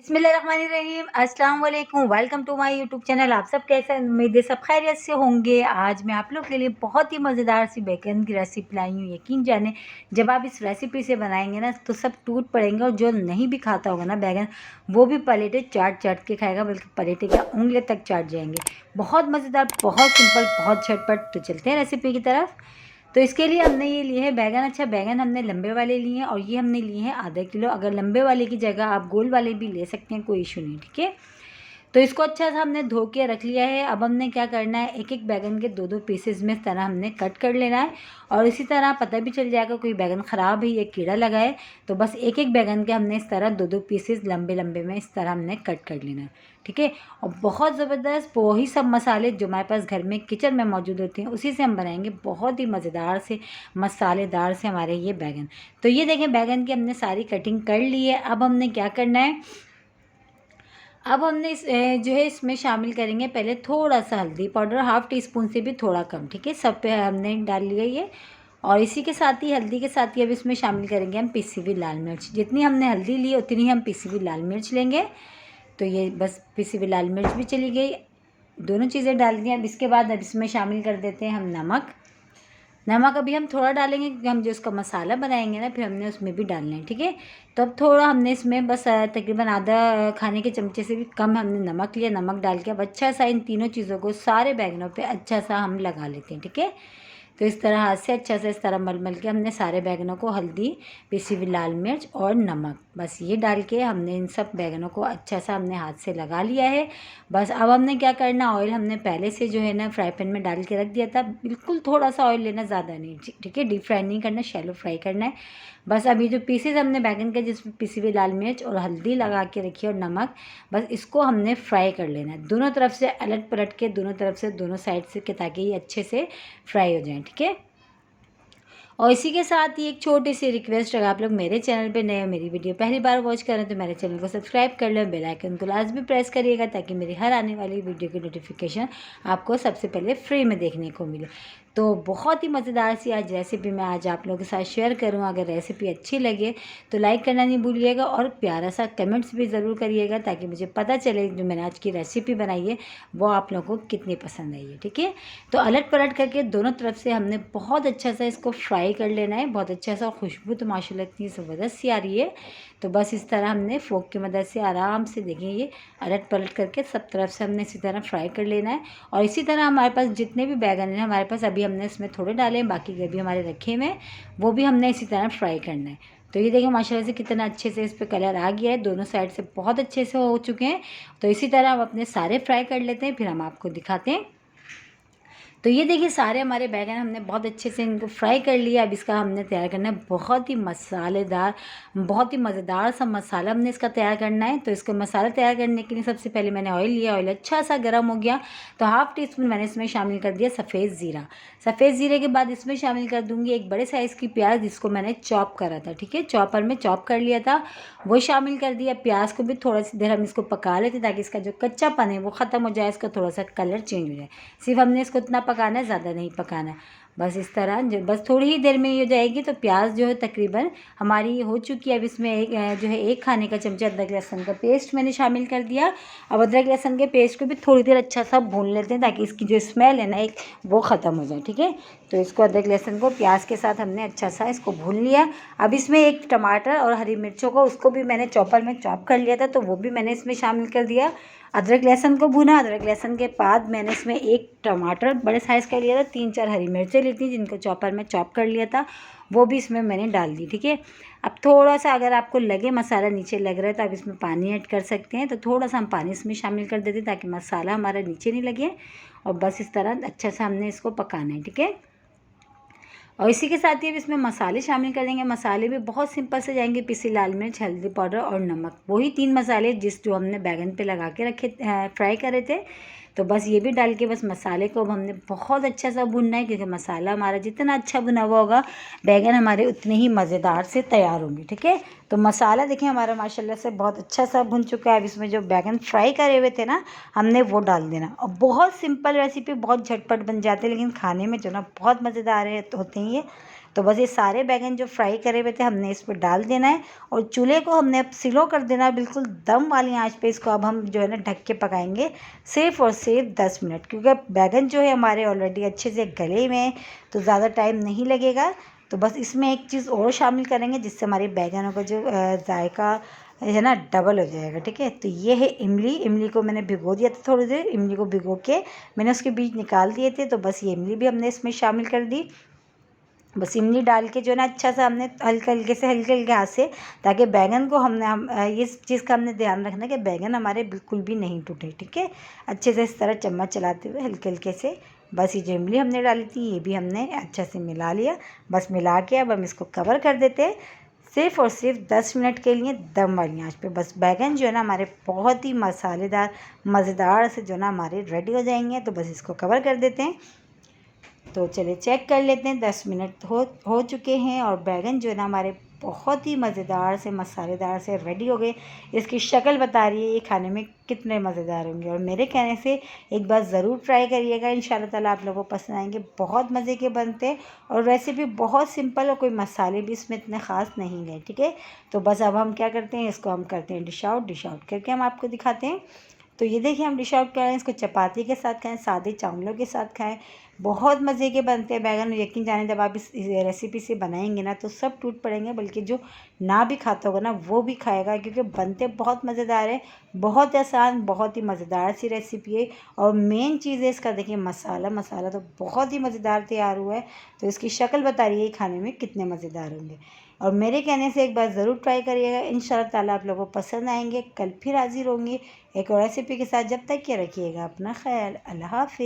बिस्मिल्लाहिर्रहमानिर्रहीम, अस्सलाम वालेकुम। Welcome to my YouTube channel. आप सब कैसे हैं? उम्मीद है सब खैरियत से होंगे। आज मैं आप लोग के लिए बहुत ही मज़ेदार सी बैगन की रेसिपी लाई हूँ। यकीन जाने जब आप इस रेसिपी से बनाएंगे ना तो सब टूट पड़ेंगे, और जो नहीं भी खाता होगा ना बैगन, वो भी पलेटे चाट चाट के खाएगा, बल्कि पलेटे क्या उंगली तक चाट जाएंगे। बहुत मज़ेदार, बहुत सिंपल, बहुत झटपट। तो चलते हैं रेसिपी की तरफ। तो इसके लिए हमने ये लिए हैं बैगन। अच्छा, बैगन हमने लंबे वाले लिए हैं, और ये हमने लिए हैं आधा किलो। अगर लंबे वाले की जगह आप गोल वाले भी ले सकते हैं, कोई इशू नहीं, ठीक है। तो इसको अच्छा सा हमने धो के रख लिया है। अब हमने क्या करना है, एक एक बैगन के दो दो पीसेज में इस तरह हमने कट कर लेना है। और इसी तरह पता भी चल जाएगा कोई बैगन ख़राब है या कीड़ा लगा है, तो बस एक एक बैगन के हमने इस तरह दो दो पीसेज लंबे लंबे में इस तरह हमने कट कर लेना है, ठीक है। और बहुत ज़बरदस्त वही सब मसाले जो हमारे पास घर में किचन में मौजूद होते हैं, उसी से हम बनाएंगे बहुत ही मज़ेदार से मसालेदार से हमारे ये बैगन। तो ये देखें, बैगन की हमने सारी कटिंग कर ली है। अब हमने क्या करना है, अब हमने जो है इसमें शामिल करेंगे पहले थोड़ा सा हल्दी पाउडर, हाफ़ टी स्पून से भी थोड़ा कम, ठीक है। सब पे हमने डाल लिया ये। और इसी के साथ ही, हल्दी के साथ ही, अब इसमें शामिल करेंगे हम पिसी हुई लाल मिर्च। जितनी हमने हल्दी ली उतनी ही हम पिसी हुई लाल मिर्च लेंगे। तो ये बस पिसी हुई लाल मिर्च भी चली गई, दोनों चीज़ें डाल दी। अब इसके बाद अब इसमें शामिल कर देते हैं हम नमक। नमक अभी हम थोड़ा डालेंगे क्योंकि हम जो इसका मसाला बनाएंगे ना, फिर हमने उसमें भी डालना है, ठीक है। तो अब थोड़ा हमने इसमें बस तकरीबन आधा खाने के चमचे से भी कम हमने नमक लिया। नमक डाल के अब अच्छा सा इन तीनों चीज़ों को सारे बैगनों पे अच्छा सा हम लगा लेते हैं, ठीक है। तो इस तरह हाथ से अच्छा से इस तरह मल मल के हमने सारे बैगनों को हल्दी, पिसी हुई लाल मिर्च और नमक, बस ये डाल के हमने इन सब बैगनों को अच्छा सा हमने हाथ से लगा लिया है। बस अब हमने क्या करना, ऑयल हमने पहले से जो है ना फ्राई पैन में डाल के रख दिया था। बिल्कुल थोड़ा सा ऑयल लेना, ज़्यादा नहीं, ठीक है। डीप फ्राई नहीं करना, शैलो फ्राई करना है। बस अभी जो पीसेस हमने बैगन के, जिसमें पिसी हुई लाल मिर्च और हल्दी लगा के रखी है और नमक, बस इसको हमने फ्राई कर लेना है दोनों तरफ से, अलट पलट के दोनों तरफ से, दोनों साइड से, ताकि ये अच्छे से फ्राई हो जाएं, ठीक है। और इसी के साथ ही एक छोटी सी रिक्वेस्ट, अगर आप लोग मेरे चैनल पे नए हो, मेरी वीडियो पहली बार वॉच कर रहे हैं, तो मेरे चैनल को सब्सक्राइब कर लो, बेल आइकन को लाजमी प्रेस करिएगा, ताकि मेरी हर आने वाली वीडियो की नोटिफिकेशन आपको सबसे पहले फ्री में देखने को मिले। तो बहुत ही मज़ेदार सी आज रेसिपी मैं आज आप लोगों के साथ शेयर करूँ। अगर रेसिपी अच्छी लगे तो लाइक करना नहीं भूलिएगा, और प्यारा सा कमेंट्स भी ज़रूर करिएगा, ताकि मुझे पता चले जो मैंने आज की रेसिपी बनाई है वो आप लोगों को कितनी पसंद आई है, ठीक है। तो अलट पलट करके दोनों तरफ से हमने बहुत अच्छा सा इसको फ्राई कर लेना है। बहुत अच्छा सा, खुशबू तो माशाल्लाह इतनी ज़बरदस्त सी आ रही है। तो बस इस तरह हमने फोक की मदद से आराम से, देखें, ये अलट पलट करके सब तरफ से हमने इसी तरह फ्राई कर लेना है। और इसी तरह हमारे पास जितने भी बैगन हैं हमारे पास, अभी हमने इसमें थोड़े डाले हैं, बाकी अभी हमारे रखे हुए हैं, वो भी हमने इसी तरह फ्राई करना है। तो ये देखिए माशाल्लाह से कितना अच्छे से इस पर कलर आ गया है, दोनों साइड से बहुत अच्छे से हो चुके हैं। तो इसी तरह हम अपने सारे फ्राई कर लेते हैं, फिर हम आपको दिखाते हैं। तो ये देखिए सारे हमारे बैगन हमने बहुत अच्छे से इनको फ्राई कर लिया। अब इसका हमने तैयार करना है बहुत ही मसालेदार, बहुत ही मज़ेदार सा मसाला हमने इसका तैयार करना है। तो इसको मसाला तैयार करने के लिए सबसे पहले मैंने ऑयल लिया। ऑयल अच्छा सा गर्म हो गया तो हाफ़ टी स्पून मैंने इसमें शामिल कर दिया सफ़ेद ज़ीरा। सफ़ेद ज़ीरे के बाद इसमें शामिल कर दूँगी एक बड़े साइज़ की प्याज, जिसको मैंने चॉप करा था, ठीक है, चॉपर में चॉप कर लिया था, वो शामिल कर दिया। प्याज को भी थोड़ा सी देर हम इसको पका लेते, ताकि इसका जो कच्चापन है वो ख़त्म हो जाए, इसका थोड़ा सा कलर चेंज हो जाए। सिर्फ हमने इसको इतना पकाना है, ज़्यादा नहीं पकाना है। बस इस तरह जो बस थोड़ी ही देर में ये हो जाएगी। तो प्याज जो है तकरीबन हमारी हो चुकी है। अब इसमें एक जो है एक खाने का चमचा अदरक लहसुन का पेस्ट मैंने शामिल कर दिया। अब अदरक लहसुन के पेस्ट को भी थोड़ी देर अच्छा सा भून लेते हैं, ताकि इसकी जो स्मेल है ना एक, वो ख़त्म हो जाए, ठीक है। तो इसको अदरक लहसुन को प्याज के साथ हमने अच्छा सा इसको भून लिया। अब इसमें एक टमाटर और हरी मिर्चों को, उसको भी मैंने चॉपर में चॉप कर लिया था, तो वो भी मैंने इसमें शामिल कर दिया। अदरक लहसुन को भुना। अदरक लहसुन के बाद मैंने इसमें एक टमाटर बड़े साइज़ का लिया था, 3-4 हरी मिर्चें ली थी, जिनको चॉपर में चॉप कर लिया था, वो भी इसमें मैंने डाल दी, ठीक है। अब थोड़ा सा अगर आपको लगे मसाला नीचे लग रहा है तो आप इसमें पानी ऐड कर सकते हैं। तो थोड़ा सा हम पानी इसमें शामिल कर देते हैं, ताकि मसाला हमारा नीचे नहीं लगे। और बस इस तरह अच्छा सा हमने इसको पकाना है, ठीक है। और इसी के साथ ही अब इसमें मसाले शामिल कर देंगे। मसाले भी बहुत सिंपल से जाएंगे, पिसी लाल मिर्च, हल्दी पाउडर और नमक, वही 3 मसाले जो हमने बैगन पे लगा के रखे, फ्राई करे थे। तो बस ये भी डाल के बस मसाले को अब हमने बहुत अच्छा सा भुनना है, क्योंकि मसाला हमारा जितना अच्छा भुना हुआ होगा, बैगन हमारे उतने ही मज़ेदार से तैयार होंगे, ठीक है। तो मसाला देखिए हमारा माशाल्लाह से बहुत अच्छा सा भुन चुका है। अब इसमें जो बैगन फ्राई करे हुए थे ना, हमने वो डाल देना। और बहुत सिंपल रेसिपी, बहुत झटपट बन जाते हैं, लेकिन खाने में जो ना बहुत मज़ेदार होते हैं ये। तो बस ये सारे बैंगन जो फ्राई करे हुए थे हमने इस पर डाल देना है और चूल्हे को हमने अब स्लो कर देना है, बिल्कुल दम वाली आंच पे इसको अब हम जो है ना ढक के पकाएंगे सिर्फ और सिर्फ 10 मिनट, क्योंकि बैंगन जो है हमारे ऑलरेडी अच्छे से गले में, तो ज़्यादा टाइम नहीं लगेगा। तो बस इसमें एक चीज़ और शामिल करेंगे जिससे हमारे बैंगनों का जो जायका है ना डबल हो जाएगा। ठीक है, तो ये है इमली। इमली को मैंने भिगो दिया था थोड़ी देर, इमली को भिगो के मैंने उसके बीज निकाल दिए थे, तो बस ये इमली भी हमने इसमें शामिल कर दी। बस इमली डाल के जो है ना अच्छा सा हमने हल्के हल्के हाथ से, ताकि बैंगन को इस चीज़ का हमने ध्यान रखना कि बैंगन हमारे बिल्कुल भी नहीं टूटे। ठीक है, अच्छे से इस तरह चम्मच चलाते हुए हल्के से बस ये जो इमली हमने डाली थी ये भी हमने अच्छा से मिला लिया। बस मिला के अब हम इसको कवर कर देते हैं सिर्फ और सिर्फ 10 मिनट के लिए दम वाली आंच पे। बस बैगन जो है ना हमारे बहुत ही मसालेदार मज़ेदार से जो है ना हमारे रेडी हो जाएंगे। तो बस इसको कवर कर देते हैं। तो चलिए चेक कर लेते हैं, 10 मिनट हो चुके हैं और बैगन जो है ना हमारे बहुत ही मज़ेदार से मसालेदार से रेडी हो गए। इसकी शक्ल बता रही है ये खाने में कितने मज़ेदार होंगे, और मेरे कहने से एक बार ज़रूर ट्राई करिएगा, इंशाल्लाह ताला आप लोगों को पसंद आएंगे। बहुत मज़े के बनते हैं और रेसिपी बहुत सिंपल और कोई मसाले भी इसमें इतने ख़ास नहीं गए। ठीक है, तो बस अब हम क्या करते हैं, इसको हम करते हैं डिश आउट करके हम आपको दिखाते हैं। तो ये देखिए हम डिश आउट कर रहे हैं, इसको चपाती के साथ खाएं, सादे चावलों के साथ खाएं, बहुत मज़े के बनते हैं बैगन। यकीन जाने जब आप इस रेसिपी से बनाएंगे ना तो सब टूट पड़ेंगे, बल्कि जो ना भी खाता होगा ना वो भी खाएगा, क्योंकि बनते बहुत मज़ेदार है। बहुत आसान, बहुत ही मज़ेदार सी रेसिपी है। और मेन चीज़ है इसका, देखिए मसाला तो बहुत ही मज़ेदार तैयार हुआ है। तो इसकी शक्ल बता रही है खाने में कितने मज़ेदार होंगे, और मेरे कहने से एक बार ज़रूर ट्राई करिएगा, इंशाल्लाह ताला आप लोगों को पसंद आएंगे। कल फिर हाजिर होंगी एक और रेसिपी के साथ, जब तक के रखिएगा अपना ख्याल। अल्लाह हाफिज़।